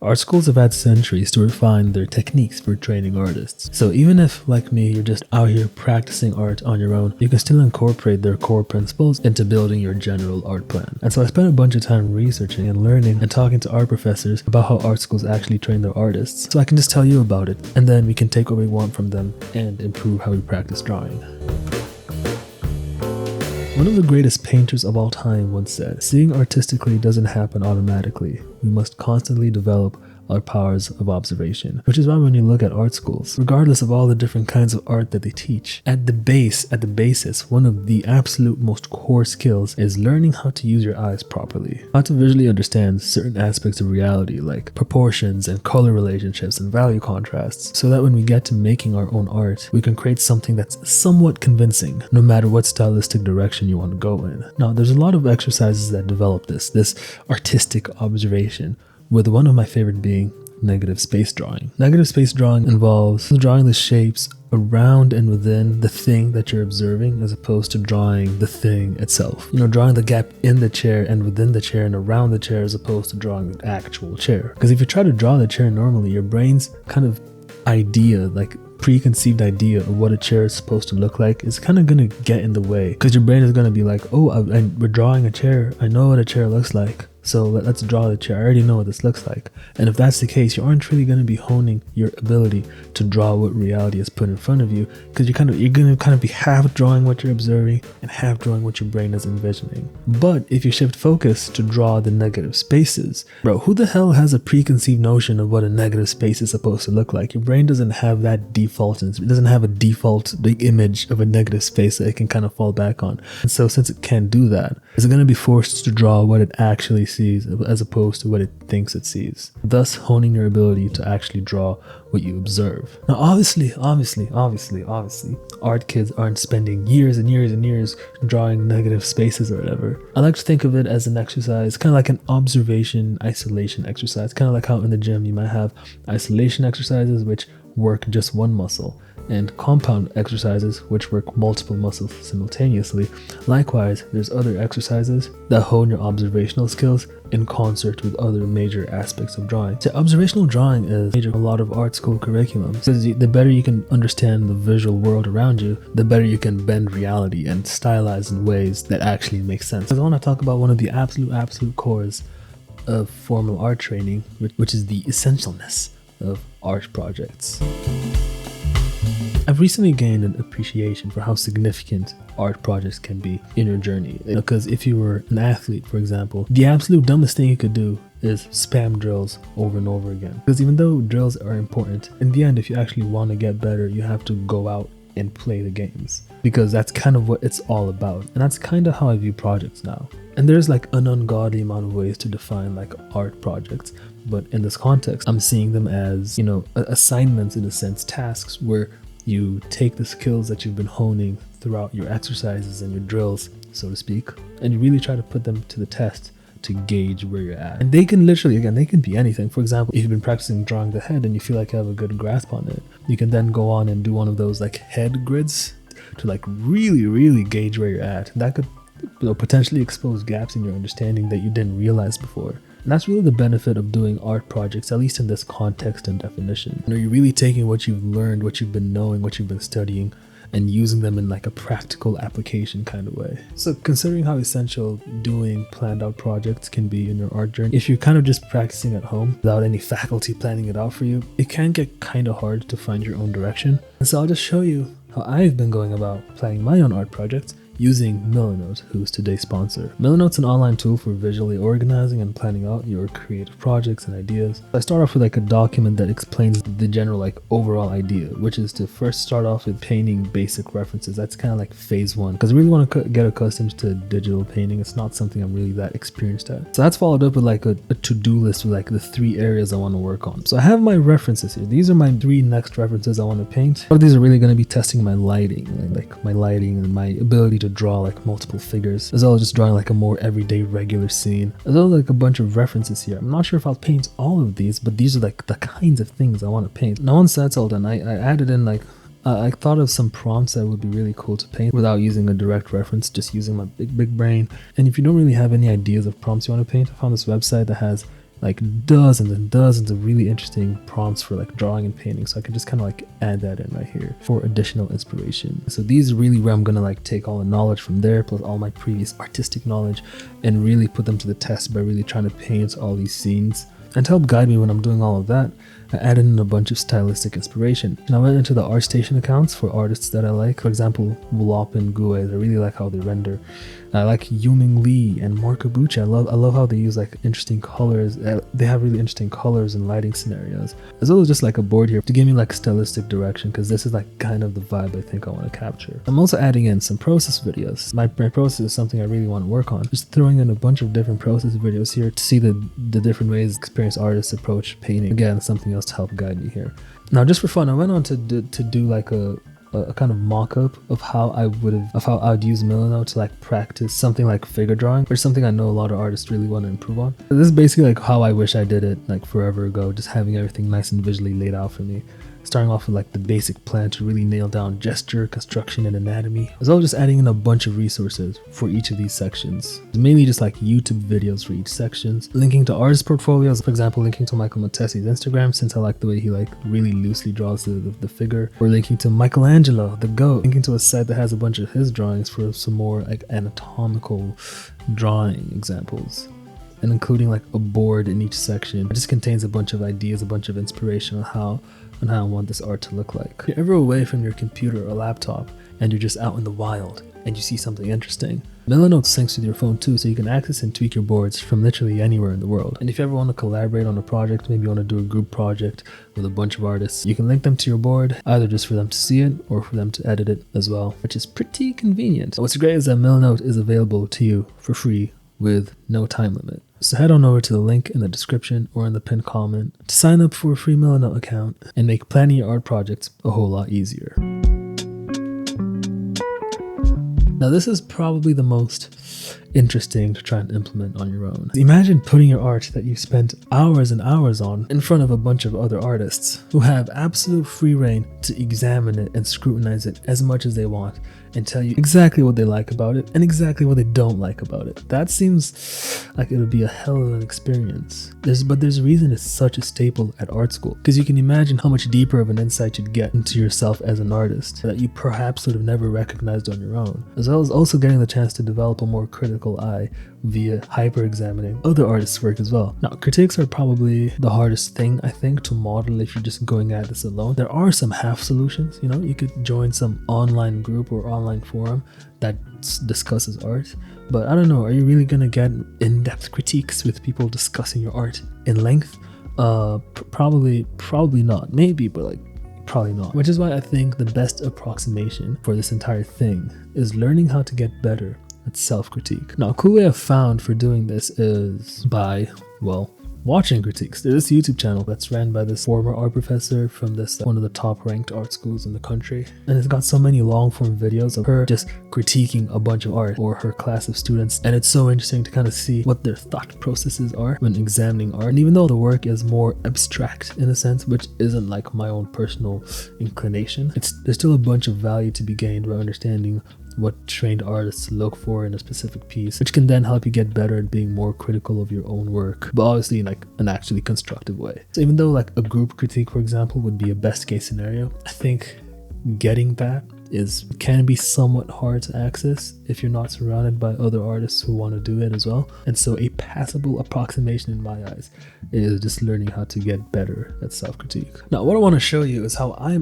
Art schools have had centuries to refine their techniques for training artists. So even if, like me, you're just out here practicing art on your own, you can still incorporate their core principles into building your general art plan. And so I spent a bunch of time researching and learning and talking to art professors about how art schools actually train their artists. So I can just tell you about it, and then we can take what we want from them and improve how we practice drawing. One of the greatest painters of all time once said, "Seeing artistically doesn't happen automatically. We must constantly develop our powers of observation." Which is why when you look at art schools, regardless of all the different kinds of art that they teach, at the basis, one of the absolute most core skills is learning how to use your eyes properly. How to visually understand certain aspects of reality like proportions and color relationships and value contrasts, so that when we get to making our own art, we can create something that's somewhat convincing, no matter what stylistic direction you want to go in. Now, there's a lot of exercises that develop this artistic observation, with one of my favorite being negative space drawing. Negative space drawing involves drawing the shapes around and within the thing that you're observing, as opposed to drawing the thing itself. Drawing the gap in the chair and within the chair and around the chair, as opposed to drawing the actual chair. Because if you try to draw the chair normally, your brain's kind of preconceived idea of what a chair is supposed to look like is kind of going to get in the way, because your brain is going to be like, oh, we're drawing a chair, I know what a chair looks like, so let's draw the chair, I already know what this looks like. And if that's the case, you aren't really going to be honing your ability to draw what reality is put in front of you, because you're going to be half drawing what you're observing and half drawing what your brain is envisioning. But if you shift focus to draw the negative spaces, bro, who the hell has a preconceived notion of what a negative space is supposed to look like? Your brain doesn't have that default, it doesn't have a default image of a negative space that it can kind of fall back on. And so since it can't do that, it's going to be forced to draw what it actually sees as opposed to what it thinks it sees, thus honing your ability to actually draw what you observe. Now obviously, art kids aren't spending years and years and years drawing negative spaces or whatever. I like to think of it as an exercise, kind of like an observation isolation exercise, kind of like how in the gym you might have isolation exercises which work just one muscle, and compound exercises which work multiple muscles simultaneously. Likewise, there's other exercises that hone your observational skills in concert with other major aspects of drawing. So observational drawing is a lot of art school curriculums, because the better you can understand the visual world around you, the better you can bend reality and stylize in ways that actually make sense. I want to talk about one of the absolute cores of formal art training, which is the essentialness of art projects. I've recently gained an appreciation for how significant art projects can be in your journey. Because if you were an athlete, for example, the absolute dumbest thing you could do is spam drills over and over again. Because even though drills are important, in the end, if you actually want to get better, you have to go out and play the games, because that's kind of what it's all about. And that's kind of how I view projects now. And there's like an ungodly amount of ways to define like art projects, but in this context, I'm seeing them as, assignments, in a sense, tasks where you take the skills that you've been honing throughout your exercises and your drills, so to speak, and you really try to put them to the test to gauge where you're at. And they can literally, they can be anything. For example, if you've been practicing drawing the head and you feel like you have a good grasp on it, you can then go on and do one of those like head grids to like really gauge where you're at. And that could potentially expose gaps in your understanding that you didn't realize before. And that's really the benefit of doing art projects, at least in this context and definition. You're really taking what you've learned, what you've been knowing, what you've been studying, and using them in like a practical application kind of way. So considering how essential doing planned out projects can be in your art journey, if you're kind of just practicing at home without any faculty planning it out for you, it can get kind of hard to find your own direction. And so I'll just show you how I've been going about planning my own art projects using Milanote, who's today's sponsor. Milanote's an online tool for visually organizing and planning out your creative projects and ideas. I start off with like a document that explains the general like overall idea, which is to first start off with painting basic references. That's kind of like phase one, because I really want to get accustomed to digital painting. It's not something I'm really that experienced at. So that's followed up with like a to-do list with like the 3 areas I want to work on. So I have my references here. These are my 3 next references I want to paint. But these are really going to be testing my lighting, like my lighting and my ability to draw like multiple figures, as well as just drawing like a more everyday regular scene, as well as like a bunch of references here. I'm not sure if I'll paint all of these, but these are like the kinds of things I want to paint. Now once that's all done, I added in like I thought of some prompts that would be really cool to paint without using a direct reference, just using my big brain. And if you don't really have any ideas of prompts you want to paint, I found this website that has like dozens and dozens of really interesting prompts for like drawing and painting, so I can just kind of like add that in right here for additional inspiration. So these are really where I'm gonna like take all the knowledge from there plus all my previous artistic knowledge and really put them to the test by really trying to paint all these scenes. And to help guide me when I'm doing all of that, I added in a bunch of stylistic inspiration. And I went into the ArtStation accounts for artists that I like. For example, Wulop and Gue, I really like how they render. I like Yuming Lee and Marco Bucci. I love how they use like interesting colors. They have really interesting colors and lighting scenarios. As well as just like a board here to give me like stylistic direction, because this is like kind of the vibe I think I want to capture. I'm also adding in some process videos. My process is something I really want to work on. Just throwing in a bunch of different process videos here to see the different ways experienced artists approach painting. Again, something else to help guide me here. Now, just for fun, I went on to do like a kind of mock-up of how I'd use Milanote to like practice something like figure drawing, or something I know a lot of artists really want to improve on. This is basically like how I wish I did it like forever ago, just having everything nice and visually laid out for me. Starting off with like the basic plan to really nail down gesture, construction, and anatomy, as well as just adding in a bunch of resources for each of these sections. It's mainly just like YouTube videos for each sections, linking to artist portfolios, for example, linking to Michael Matesi's Instagram, since I like the way he like really loosely draws the figure, or linking to Michelangelo, the GOAT, linking to a site that has a bunch of his drawings for some more like anatomical drawing examples, and including like a board in each section. It just contains a bunch of ideas, a bunch of inspiration on how I want this art to look like. If you're ever away from your computer or laptop and you're just out in the wild and you see something interesting, Milanote syncs with your phone too, so you can access and tweak your boards from literally anywhere in the world. And if you ever want to collaborate on a project, maybe you want to do a group project with a bunch of artists, you can link them to your board, either just for them to see it or for them to edit it as well, which is pretty convenient. What's great is that Milanote is available to you for free with no time limit. So head on over to the link in the description or in the pinned comment to sign up for a free Milanote account and make planning your art projects a whole lot easier. Now this is probably the most interesting to try and implement on your own. Imagine putting your art that you spent hours and hours on in front of a bunch of other artists who have absolute free reign to examine it and scrutinize it as much as they want and tell you exactly what they like about it and exactly what they don't like about it. That seems like it would be a hell of an experience. But there's a reason it's such a staple at art school, because you can imagine how much deeper of an insight you'd get into yourself as an artist that you perhaps would have never recognized on your own, as well as also getting the chance to develop a more critical eye via hyper-examining other artists' work as well. Now, critiques are probably the hardest thing, I think, to model if you're just going at this alone. There are some half solutions, you know, you could join some online group or online forum that discusses art, but I don't know, are you really gonna get in-depth critiques with people discussing your art in length? Probably not. Maybe, but like probably not. Which is why I think the best approximation for this entire thing is learning how to get better at self-critique. Now, a cool way I've found for doing this is by, well, watching critiques. There's this YouTube channel that's ran by this former art professor from this one of the top ranked art schools in the country, and it's got so many long form videos of her just critiquing a bunch of art or her class of students, and it's so interesting to kind of see what their thought processes are when examining art. And even though the work is more abstract in a sense, which isn't like my own personal inclination, there's still a bunch of value to be gained by understanding what trained artists look for in a specific piece, which can then help you get better at being more critical of your own work, but obviously in like an actually constructive way. So even though like a group critique, for example, would be a best case scenario, I think getting that can be somewhat hard to access if you're not surrounded by other artists who want to do it as well. And so a passable approximation in my eyes is just learning how to get better at self-critique. Now, what I want to show you is how I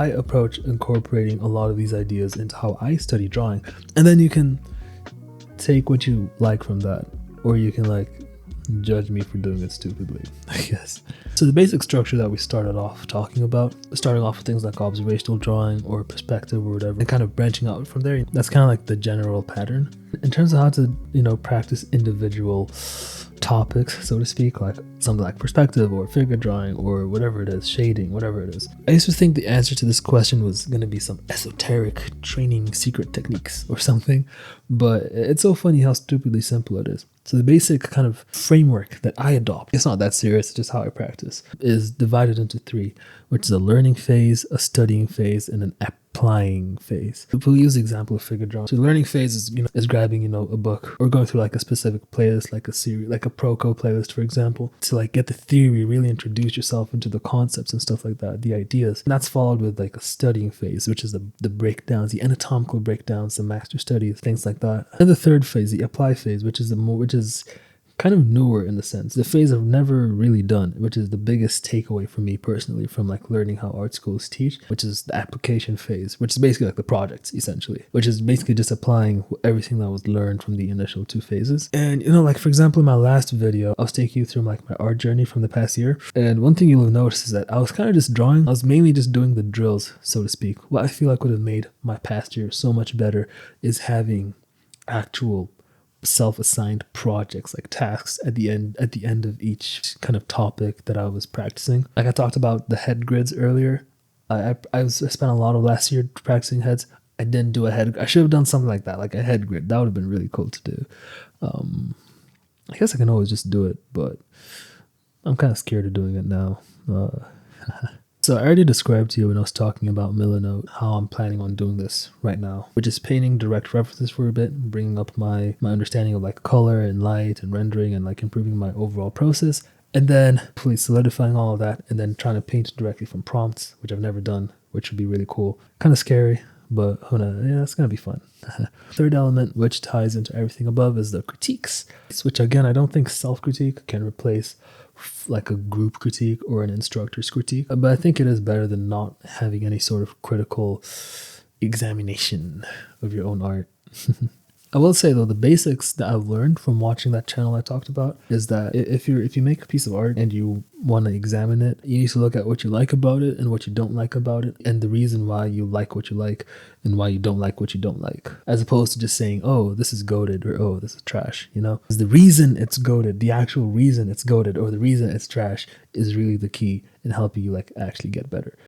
approach incorporating a lot of these ideas into how I study drawing, and then you can take what you like from that, or you can like judge me for doing it stupidly, I guess. So the basic structure that we started off talking about, starting off with things like observational drawing or perspective or whatever, and kind of branching out from there, that's kind of like the general pattern. In terms of how to, practice individual topics, so to speak, like something like perspective or figure drawing or whatever it is, shading, whatever it is, I used to think the answer to this question was going to be some esoteric training secret techniques or something, but it's so funny how stupidly simple it is. So the basic kind of framework that I adopt, it's not that serious, it's just how I practice, is divided into three, which is a learning phase, a studying phase, and an applying phase. We'll use the example of figure drawing. So the learning phase is, is grabbing, a book or going through like a specific playlist, like a series, like a Proco playlist, for example, to like get the theory, really introduce yourself into the concepts and stuff like that, the ideas. And that's followed with like a studying phase, which is the breakdowns, the anatomical breakdowns, the master studies, things like that. And the third phase, the apply phase, which is kind of newer in the sense, the phase I've never really done, which is the biggest takeaway for me personally from like learning how art schools teach, which is the application phase, which is basically like the projects essentially, which is basically just applying everything that was learned from the initial two phases. And like for example, in my last video, I was taking you through like my art journey from the past year. And one thing you'll have noticed is that I was kind of just drawing. I was mainly just doing the drills, so to speak. What I feel like would have made my past year so much better is having actual self-assigned projects, like tasks at the end of each kind of topic that I was practicing. Like I talked about the head grids earlier. I spent a lot of last year practicing heads. I didn't do a head. I should have done something like that, like a head grid. That would have been really cool to do. I guess I can always just do it, but I'm kind of scared of doing it now. So I already described to you when I was talking about Milanote how I'm planning on doing this right now, which is painting direct references for a bit, bringing up my understanding of like color and light and rendering and like improving my overall process, and then fully solidifying all of that and then trying to paint directly from prompts, which I've never done, which would be really cool. Kind of scary, but it's gonna be fun. Third element, which ties into everything above, is the critiques, which again, I don't think self-critique can replace like a group critique or an instructor's critique, but I think it is better than not having any sort of critical examination of your own art. I will say though, the basics that I've learned from watching that channel I talked about is that if you make a piece of art and you want to examine it, you need to look at what you like about it and what you don't like about it, and the reason why you like what you like and why you don't like what you don't like, as opposed to just saying, oh, this is goated, or oh, this is trash. Because the reason it's goated, the actual reason it's goated, or the reason it's trash is really the key in helping you like actually get better.